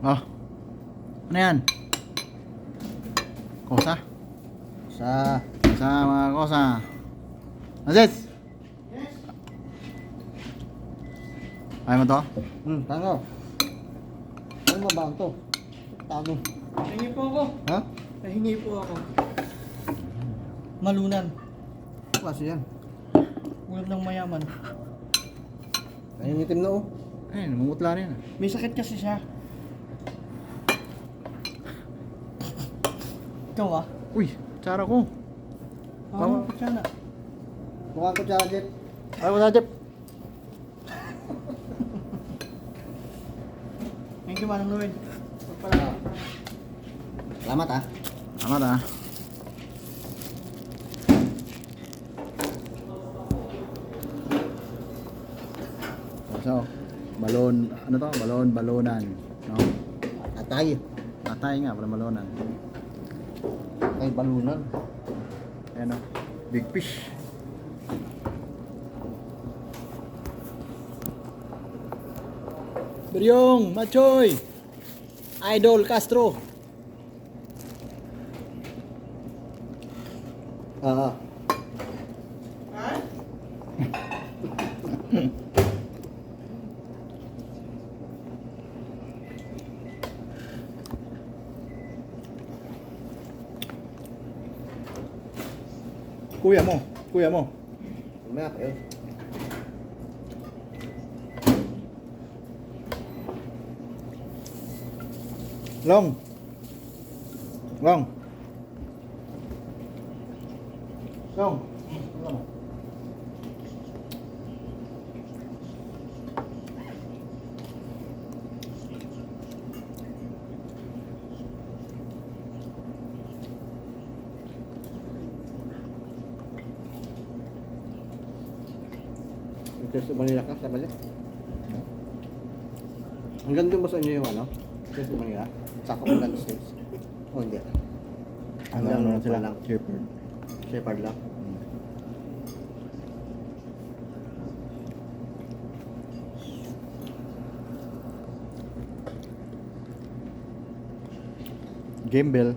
Oh, ano yan? Kosa? Sa Kosa mga kosa. Aziz! Ayaw mo to? tango. Ano mabang to? Tago. Hingi po ako. Ha? Nahingi po ako. Malunan. Klase yan. Ulam ng mayaman. Ayun itim na oh. Eh, namumutla rin. May sakit kasi siya. Ikaw ah. Uy, tsara ko. Parang kutsana. Mukhang ko tsaka, Jeff. Ayaw mo na, Jeff. Thank you, Manang Noel. Salamat ah. Amat ah. So, balon, ano to? Balonan. No? Atay. Atay nga, pala balonan. Atay balunan. Ayan o, big fish. Beryong, Machoy, Idol Castro. Ah. Kuya mo, kuya mo. Mamaya kayo. Long. Long. Long. Long. Ito sa Manila ka, sa balik. Hanggang doon ba sa inyo yung ano? Ito sa Manila? Saka United States? O hindi? Ano sila? lang? Shepherd. Shepherd lang? Game bell.